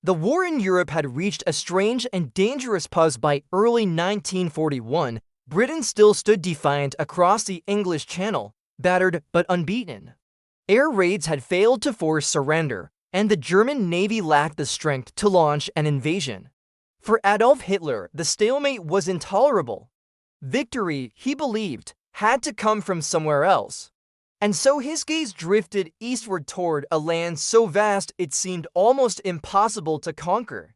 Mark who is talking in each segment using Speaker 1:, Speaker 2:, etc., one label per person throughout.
Speaker 1: The war in Europe had reached a strange and dangerous pause by early 1941. Britain still stood defiant across the English Channel, battered but unbeaten. Air raids had failed to force surrender, and the German Navy lacked the strength to launch an invasion. For Adolf Hitler, the stalemate was intolerable. Victory, he believed, had to come from somewhere else. And so his gaze drifted eastward toward a land so vast it seemed almost impossible to conquer.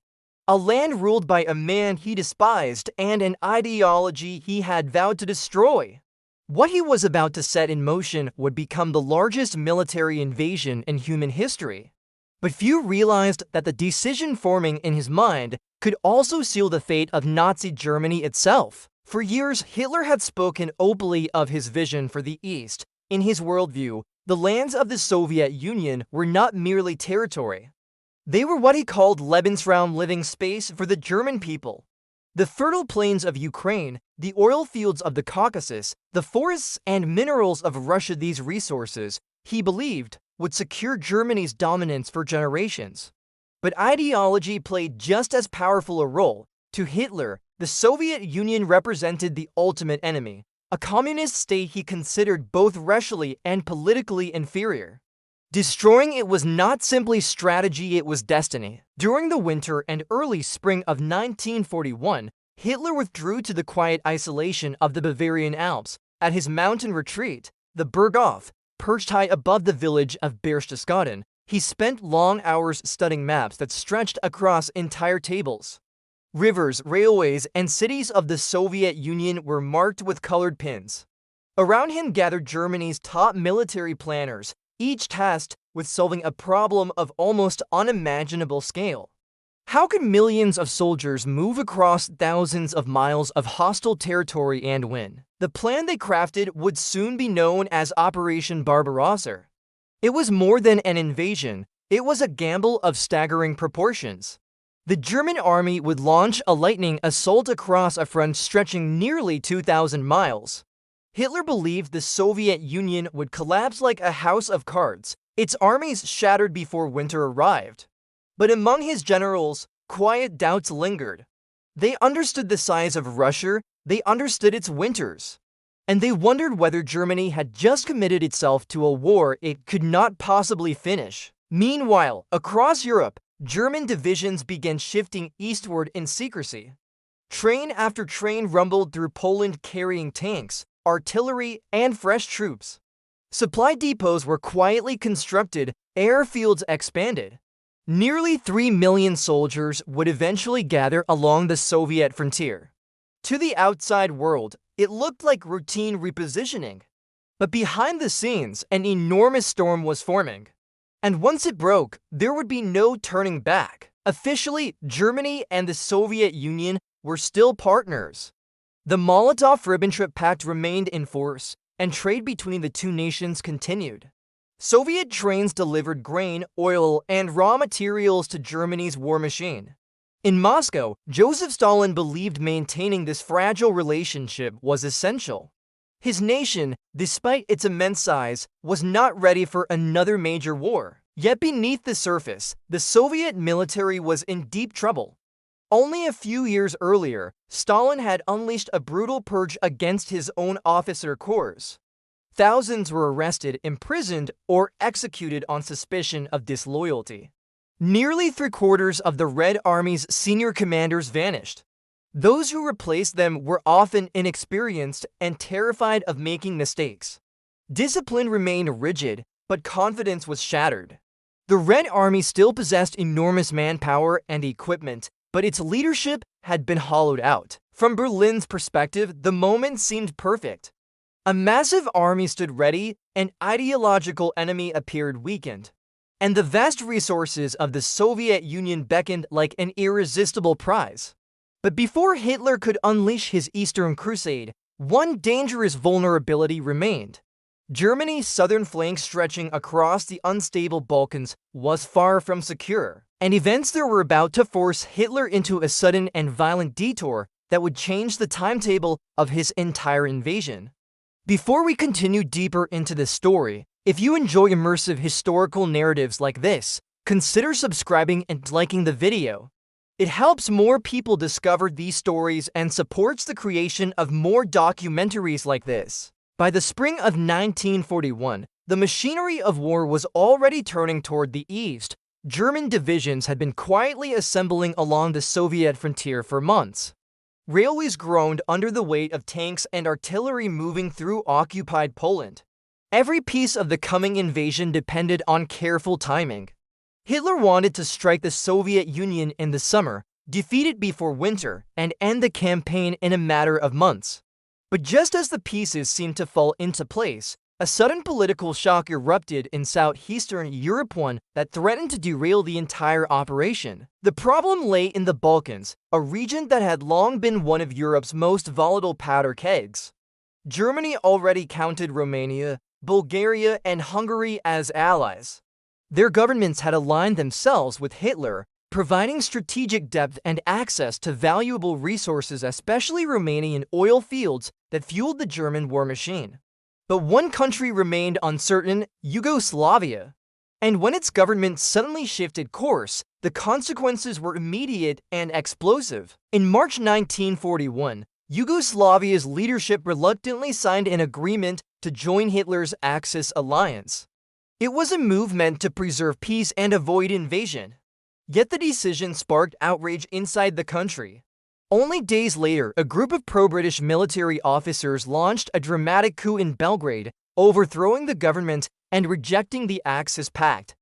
Speaker 1: A land ruled by a man he despised and an ideology he had vowed to destroy. What he was about to set in motion would become the largest military invasion in human history. But few realized that the decision forming in his mind could also seal the fate of Nazi Germany itself. For years, Hitler had spoken openly of his vision for the East. In his worldview, the lands of the Soviet Union were not merely territory. They were what he called Lebensraum, living space for the German people. The fertile plains of Ukraine, the oil fields of the Caucasus, the forests and minerals of Russia, these resources, he believed, would secure Germany's dominance for generations. But ideology played just as powerful a role. To Hitler, the Soviet Union represented the ultimate enemy, a communist state he considered both racially and politically inferior. Destroying it was not simply strategy, it was destiny. During the winter and early spring of 1941, Hitler withdrew to the quiet isolation of the Bavarian Alps. At his mountain retreat, the Berghof, perched high above the village of Berchtesgaden, he spent long hours studying maps that stretched across entire tables. Rivers, railways, and cities of the Soviet Union were marked with colored pins. Around him gathered Germany's top military planners, each tasked with solving a problem of almost unimaginable scale. How could millions of soldiers move across thousands of miles of hostile territory and win? The plan they crafted would soon be known as Operation Barbarossa. It was more than an invasion, it was a gamble of staggering proportions. The German army would launch a lightning assault across a front stretching nearly 2,000 miles. Hitler believed the Soviet Union would collapse like a house of cards, its armies shattered before winter arrived. But among his generals, quiet doubts lingered. They understood the size of Russia, they understood its winters. And they wondered whether Germany had just committed itself to a war it could not possibly finish. Meanwhile, across Europe, German divisions began shifting eastward in secrecy. Train after train rumbled through Poland carrying tanks, artillery, and fresh troops. Supply depots were quietly constructed, airfields expanded. Nearly 3 million soldiers would eventually gather along the Soviet frontier. To the outside world, it looked like routine repositioning. But behind the scenes, an enormous storm was forming. And once it broke, there would be no turning back. Officially, Germany and the Soviet Union were still partners. The Molotov-Ribbentrop Pact remained in force, and trade between the two nations continued. Soviet trains delivered grain, oil, and raw materials to Germany's war machine. In Moscow, Joseph Stalin believed maintaining this fragile relationship was essential. His nation, despite its immense size, was not ready for another major war. Yet beneath the surface, the Soviet military was in deep trouble. Only a few years earlier, Stalin had unleashed a brutal purge against his own officer corps. Thousands were arrested, imprisoned, or executed on suspicion of disloyalty. Nearly 3/4 of the Red Army's senior commanders vanished. Those who replaced them were often inexperienced and terrified of making mistakes. Discipline remained rigid, but confidence was shattered. The Red Army still possessed enormous manpower and equipment, but its leadership had been hollowed out. From Berlin's perspective, the moment seemed perfect. A massive army stood ready, an ideological enemy appeared weakened, and the vast resources of the Soviet Union beckoned like an irresistible prize. But before Hitler could unleash his Eastern Crusade, one dangerous vulnerability remained. Germany's southern flank stretching across the unstable Balkans was far from secure, and events there were about to force Hitler into a sudden and violent detour that would change the timetable of his entire invasion. Before we continue deeper into this story, if you enjoy immersive historical narratives like this, Consider subscribing and liking the video. It helps more people discover these stories and supports the creation of more documentaries like this. By the spring of 1941, the machinery of war was already turning toward the east. German divisions had been quietly assembling along the Soviet frontier for months. Railways groaned under the weight of tanks and artillery moving through occupied Poland. Every piece of the coming invasion depended on careful timing. Hitler wanted to strike the Soviet Union in the summer, defeat it before winter, and end the campaign in a matter of months. But just as the pieces seemed to fall into place, a sudden political shock erupted in southeastern Europe, one that threatened to derail the entire operation. The problem lay in the Balkans, a region that had long been one of Europe's most volatile powder kegs. Germany already counted Romania, Bulgaria, and Hungary as allies. Their governments had aligned themselves with Hitler, providing strategic depth and access to valuable resources, especially Romanian oil fields that fueled the German war machine. But one country remained uncertain: Yugoslavia. And when its government suddenly shifted course, the consequences were immediate and explosive. In March 1941, Yugoslavia's leadership reluctantly signed an agreement to join Hitler's Axis alliance. It was a move meant to preserve peace and avoid invasion. Yet the decision sparked outrage inside the country. Only days later, a group of pro-British military officers launched a dramatic coup in Belgrade, overthrowing the government and rejecting the Axis Pact.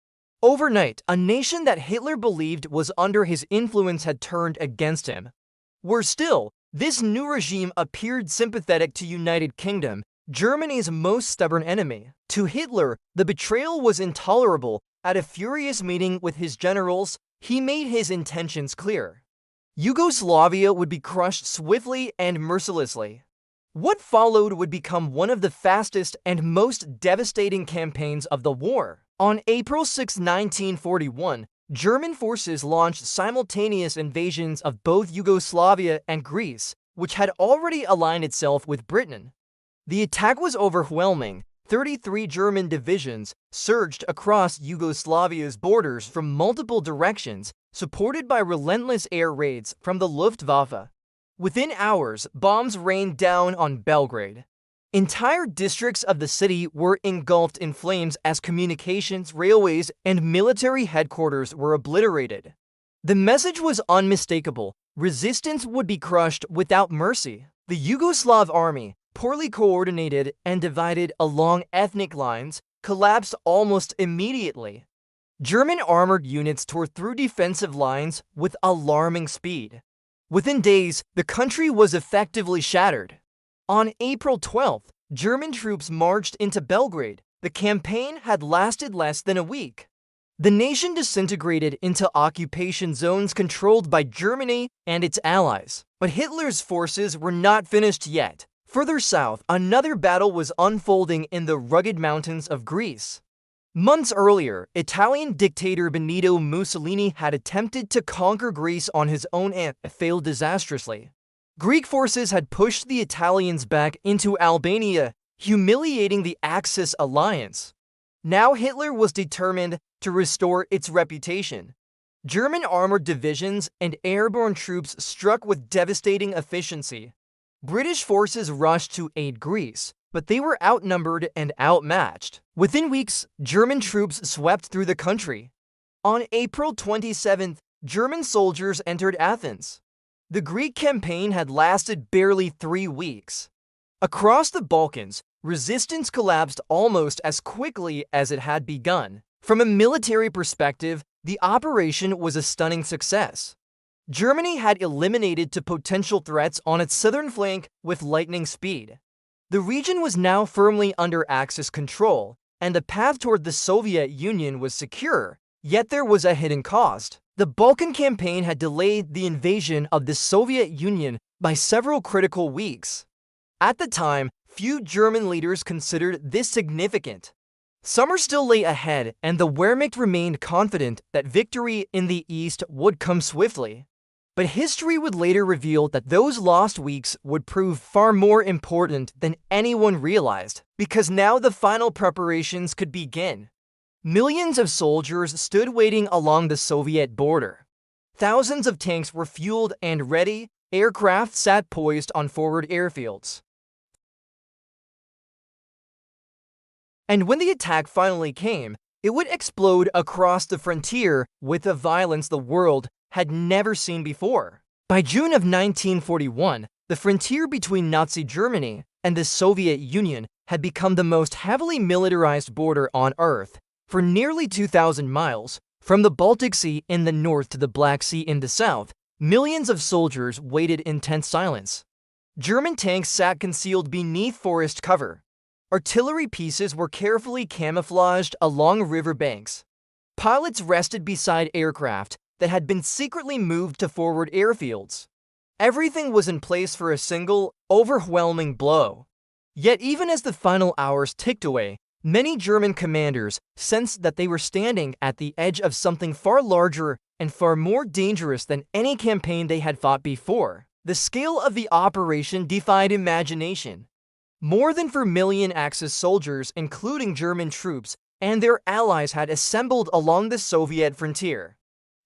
Speaker 1: Overnight, a nation that Hitler believed was under his influence had turned against him. Worse still, this new regime appeared sympathetic to United Kingdom, Germany's most stubborn enemy. To Hitler, the betrayal was intolerable. At a furious meeting with his generals, he made his intentions clear. Yugoslavia would be crushed swiftly and mercilessly. What followed would become one of the fastest and most devastating campaigns of the war. On April 6, 1941, German forces launched simultaneous invasions of both Yugoslavia and Greece, which had already aligned itself with Britain. The attack was overwhelming. 33 German divisions surged across Yugoslavia's borders from multiple directions, supported by relentless air raids from the Luftwaffe. Within hours, bombs rained down on Belgrade. Entire districts of the city were engulfed in flames as communications, railways, and military headquarters were obliterated. The message was unmistakable: resistance would be crushed without mercy. The Yugoslav army, poorly coordinated and divided along ethnic lines, collapsed almost immediately. German armored units tore through defensive lines with alarming speed. Within days, the country was effectively shattered. On April 12th, German troops marched into Belgrade. The campaign had lasted less than a week. The nation disintegrated into occupation zones controlled by Germany and its allies. But Hitler's forces were not finished yet. Further south, another battle was unfolding in the rugged mountains of Greece. Months earlier, Italian dictator Benito Mussolini had attempted to conquer Greece on his own and failed disastrously. Greek forces had pushed the Italians back into Albania, humiliating the Axis alliance. Now Hitler was determined to restore its reputation. German armored divisions and airborne troops struck with devastating efficiency. British forces rushed to aid Greece, but they were outnumbered and outmatched. Within weeks, German troops swept through the country. On April 27th, German soldiers entered Athens. The Greek campaign had lasted barely 3 weeks. Across the Balkans, resistance collapsed almost as quickly as it had begun. From a military perspective, the operation was a stunning success. Germany had eliminated two potential threats on its southern flank with lightning speed. The region was now firmly under Axis control, and the path toward the Soviet Union was secure, yet there was a hidden cost. The Balkan campaign had delayed the invasion of the Soviet Union by several critical weeks. At the time, few German leaders considered this significant. Summer still lay ahead, and the Wehrmacht remained confident that victory in the East would come swiftly. But history would later reveal that those lost weeks would prove far more important than anyone realized, because now the final preparations could begin. Millions of soldiers stood waiting along the Soviet border. Thousands of tanks were fueled and ready, aircraft sat poised on forward airfields. And when the attack finally came, it would explode across the frontier with a violence the world had never seen before. By June of 1941, the frontier between Nazi Germany and the Soviet Union had become the most heavily militarized border on Earth. For nearly 2,000 miles, from the Baltic Sea in the north to the Black Sea in the south, millions of soldiers waited in tense silence. German tanks sat concealed beneath forest cover. Artillery pieces were carefully camouflaged along river banks. Pilots rested beside aircraft that had been secretly moved to forward airfields. Everything was in place for a single, overwhelming blow. Yet even as the final hours ticked away, many German commanders sensed that they were standing at the edge of something far larger and far more dangerous than any campaign they had fought before. The scale of the operation defied imagination. More than 4 million Axis soldiers, including German troops, and their allies had assembled along the Soviet frontier.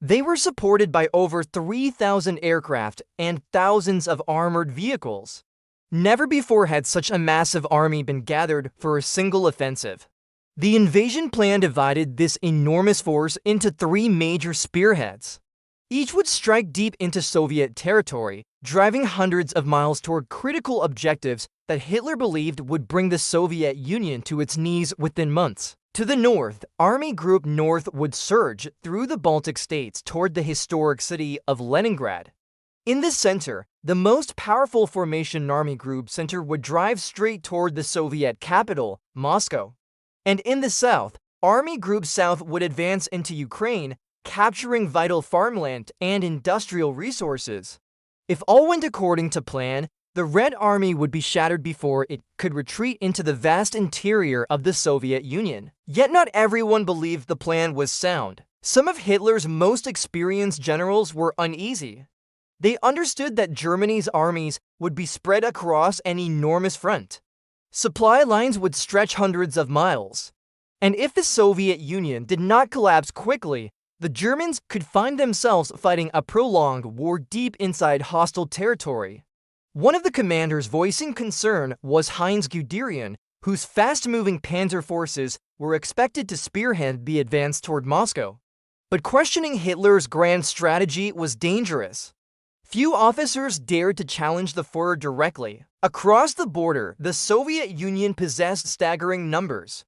Speaker 1: They were supported by over 3,000 aircraft and thousands of armored vehicles. Never before had such a massive army been gathered for a single offensive. The invasion plan divided this enormous force into 3 major spearheads. Each would strike deep into Soviet territory, driving hundreds of miles toward critical objectives that Hitler believed would bring the Soviet Union to its knees within months. To the north, Army Group North would surge through the Baltic states toward the historic city of Leningrad. In the center, the most powerful formation Army Group Center would drive straight toward the Soviet capital, Moscow. And in the south, Army Group South would advance into Ukraine, capturing vital farmland and industrial resources. If all went according to plan, the Red Army would be shattered before it could retreat into the vast interior of the Soviet Union. Yet not everyone believed the plan was sound. Some of Hitler's most experienced generals were uneasy. They understood that Germany's armies would be spread across an enormous front. Supply lines would stretch hundreds of miles. And if the Soviet Union did not collapse quickly, the Germans could find themselves fighting a prolonged war deep inside hostile territory. One of the commanders voicing concern was Heinz Guderian, whose fast-moving panzer forces were expected to spearhead the advance toward Moscow. But questioning Hitler's grand strategy was dangerous. Few officers dared to challenge the Führer directly. Across the border, the Soviet Union possessed staggering numbers.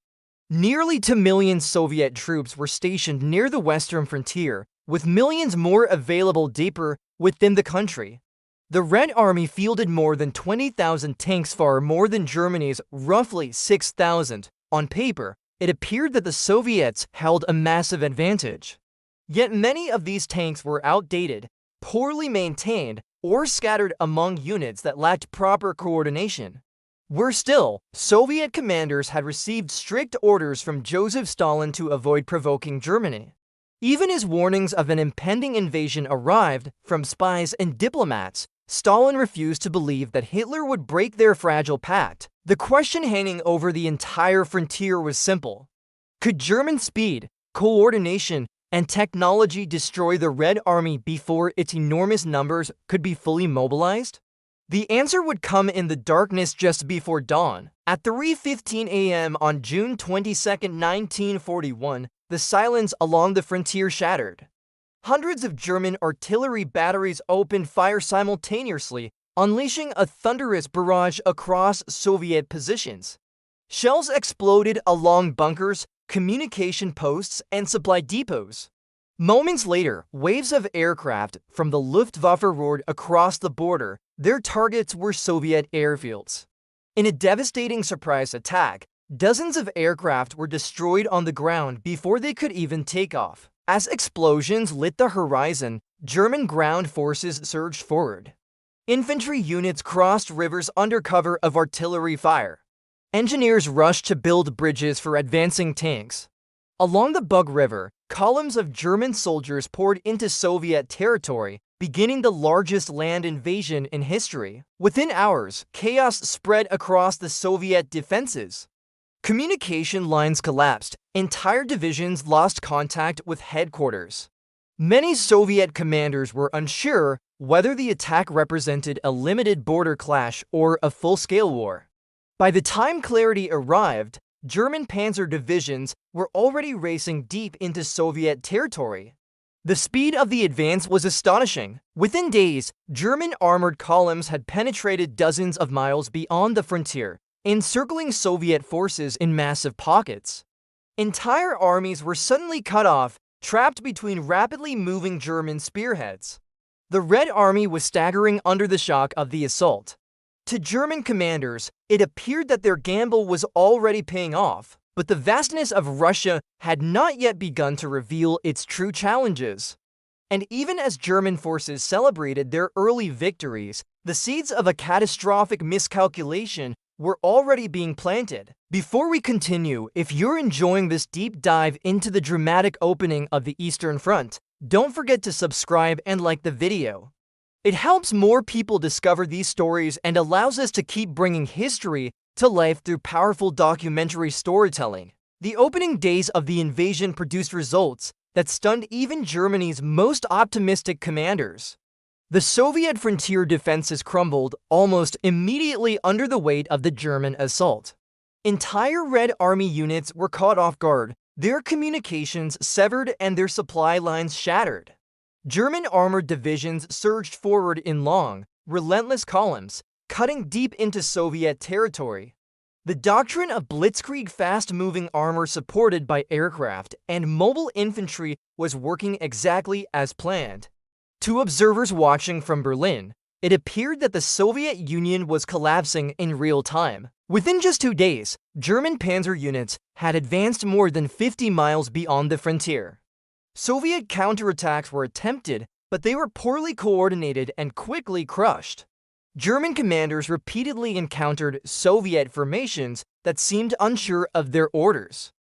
Speaker 1: Nearly 2 million Soviet troops were stationed near the western frontier, with millions more available deeper within the country. The Red Army fielded more than 20,000 tanks, far more than Germany's roughly 6,000. On paper, it appeared that the Soviets held a massive advantage. Yet many of these tanks were outdated, poorly maintained, or scattered among units that lacked proper coordination. Worse still, Soviet commanders had received strict orders from Joseph Stalin to avoid provoking Germany. Even as warnings of an impending invasion arrived from spies and diplomats, Stalin refused to believe that Hitler would break their fragile pact. The question hanging over the entire frontier was simple. Could German speed, coordination, and technology destroy the Red Army before its enormous numbers could be fully mobilized? The answer would come in the darkness just before dawn. At 3:15 a.m. on June 22, 1941, the silence along the frontier shattered. Hundreds of German artillery batteries opened fire simultaneously, unleashing a thunderous barrage across Soviet positions. Shells exploded along bunkers, communication posts, and supply depots. Moments later, waves of aircraft from the Luftwaffe roared across the border. Their targets were Soviet airfields. In a devastating surprise attack, dozens of aircraft were destroyed on the ground before they could even take off. As explosions lit the horizon, German ground forces surged forward. Infantry units crossed rivers under cover of artillery fire. Engineers rushed to build bridges for advancing tanks. Along the Bug River, columns of German soldiers poured into Soviet territory, beginning the largest land invasion in history. Within hours, chaos spread across the Soviet defenses. Communication lines collapsed. Entire divisions lost contact with headquarters. Many Soviet commanders were unsure whether the attack represented a limited border clash or a full-scale war. By the time clarity arrived, German panzer divisions were already racing deep into Soviet territory. The speed of the advance was astonishing. Within days, German armored columns had penetrated dozens of miles beyond the frontier, encircling Soviet forces in massive pockets. Entire armies were suddenly cut off, trapped between rapidly moving German spearheads. The Red Army was staggering under the shock of the assault. To German commanders, it appeared that their gamble was already paying off, but the vastness of Russia had not yet begun to reveal its true challenges. And even as German forces celebrated their early victories, the seeds of a catastrophic miscalculation were already being planted. Before we continue, if you're enjoying this deep dive into the dramatic opening of the Eastern Front, don't forget to subscribe and like the video. It helps more people discover these stories and allows us to keep bringing history to life through powerful documentary storytelling. The opening days of the invasion produced results that stunned even Germany's most optimistic commanders. The Soviet frontier defenses crumbled almost immediately under the weight of the German assault. Entire Red Army units were caught off guard, their communications severed and their supply lines shattered. German armored divisions surged forward in long, relentless columns, cutting deep into Soviet territory. The doctrine of Blitzkrieg, fast-moving armor supported by aircraft and mobile infantry, was working exactly as planned. To observers watching from Berlin, it appeared that the Soviet Union was collapsing in real time. Within just 2 days, German panzer units had advanced more than 50 miles beyond the frontier. Soviet counterattacks were attempted, but they were poorly coordinated and quickly crushed. German commanders repeatedly encountered Soviet formations that seemed unsure of their orders.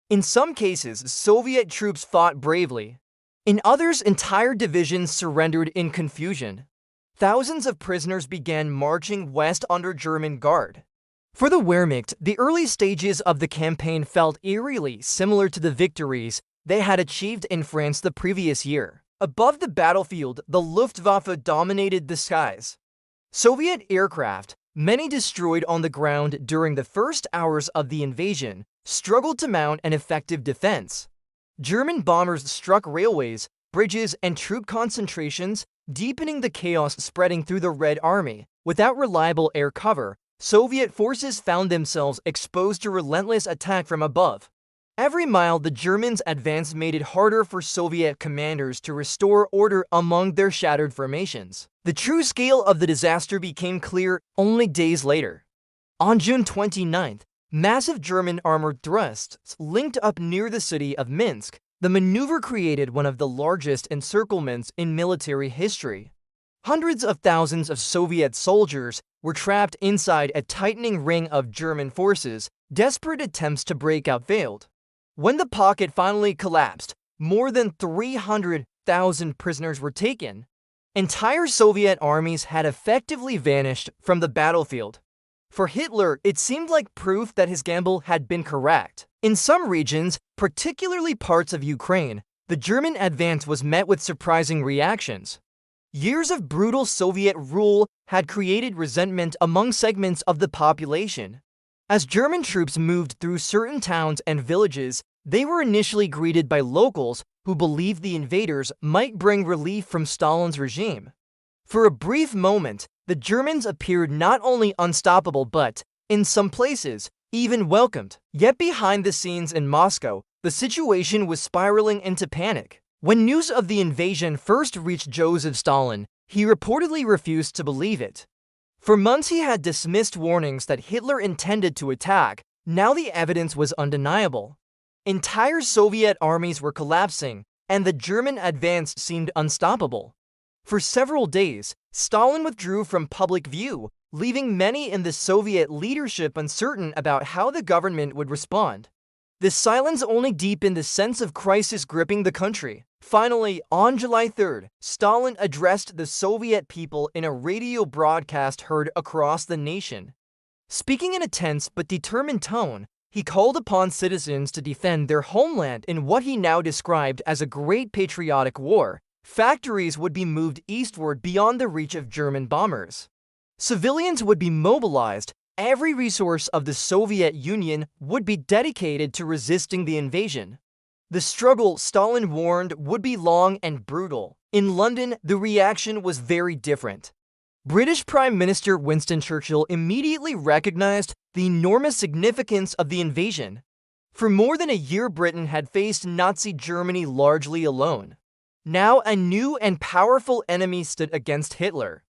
Speaker 1: In some cases, Soviet troops fought bravely. In others, entire divisions surrendered in confusion. Thousands of prisoners began marching west under German guard. For the Wehrmacht, the early stages of the campaign felt eerily similar to the victories they had achieved in France the previous year. Above the battlefield, the Luftwaffe dominated the skies. Soviet aircraft, many destroyed on the ground during the first hours of the invasion, struggled to mount an effective defense. German bombers struck railways, bridges, and troop concentrations, deepening the chaos spreading through the Red Army. Without reliable air cover, Soviet forces found themselves exposed to relentless attack from above. Every mile the Germans advanced made it harder for Soviet commanders to restore order among their shattered formations. The true scale of the disaster became clear only days later. On June 29th, massive German armored thrusts linked up near the city of Minsk. The maneuver created one of the largest encirclements in military history. Hundreds of thousands of Soviet soldiers were trapped inside a tightening ring of German forces. Desperate attempts to break out failed. When the pocket finally collapsed, more than 300,000 prisoners were taken. Entire Soviet armies had effectively vanished from the battlefield. For Hitler, it seemed like proof that his gamble had been correct. In some regions, particularly parts of Ukraine, the German advance was met with surprising reactions. Years of brutal Soviet rule had created resentment among segments of the population. As German troops moved through certain towns and villages, they were initially greeted by locals who believed the invaders might bring relief from Stalin's regime. For a brief moment, the Germans appeared not only unstoppable but, in some places, even welcomed. Yet behind the scenes in Moscow, the situation was spiraling into panic. When news of the invasion first reached Joseph Stalin, he reportedly refused to believe it. For months he had dismissed warnings that Hitler intended to attack. Now the evidence was undeniable. Entire Soviet armies were collapsing, and the German advance seemed unstoppable. For several days, Stalin withdrew from public view, leaving many in the Soviet leadership uncertain about how the government would respond. This silence only deepened the sense of crisis gripping the country. Finally, on July 3rd, Stalin addressed the Soviet people in a radio broadcast heard across the nation. Speaking in a tense but determined tone, He called upon citizens to defend their homeland in what he now described as a great patriotic war. Factories would be moved eastward beyond the reach of German bombers. Civilians would be mobilized. Every resource of the Soviet Union would be dedicated to resisting the invasion. The struggle, Stalin warned, would be long and brutal. In London, the reaction was very different. British Prime Minister Winston Churchill immediately recognized the enormous significance of the invasion. For more than a year, Britain had faced Nazi Germany largely alone. Now, a new and powerful enemy stood against Hitler.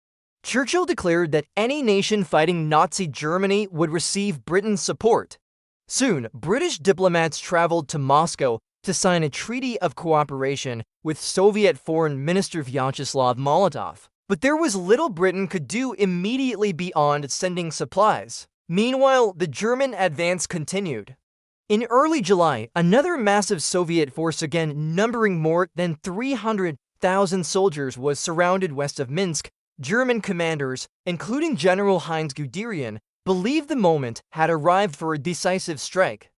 Speaker 1: Churchill declared that any nation fighting Nazi Germany would receive Britain's support. Soon, British diplomats traveled to Moscow to sign a treaty of cooperation with Soviet Foreign Minister Vyacheslav Molotov. But there was little Britain could do immediately beyond sending supplies. Meanwhile, the German advance continued. In early July, another massive Soviet force, again numbering more than 300,000 soldiers, was surrounded west of Minsk. German commanders, including General Heinz Guderian, believed the moment had arrived for a decisive strike.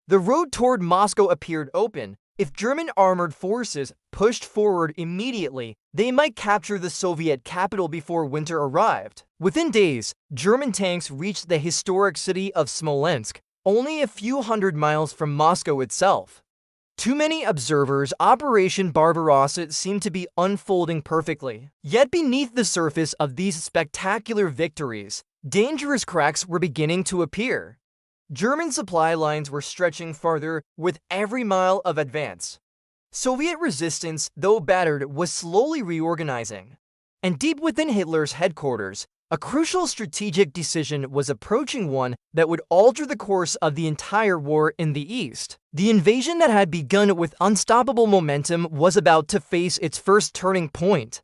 Speaker 1: The road toward Moscow appeared open. If German armored forces pushed forward immediately, they might capture the Soviet capital before winter arrived. Within days, German tanks reached the historic city of Smolensk, only a few hundred miles from Moscow itself. To many observers, Operation Barbarossa seemed to be unfolding perfectly. Yet beneath the surface of these spectacular victories, dangerous cracks were beginning to appear. German supply lines were stretching farther with every mile of advance. Soviet resistance, though battered, was slowly reorganizing. And deep within Hitler's headquarters, a crucial strategic decision was approaching, one that would alter the course of the entire war in the East. The invasion that had begun with unstoppable momentum was about to face its first turning point.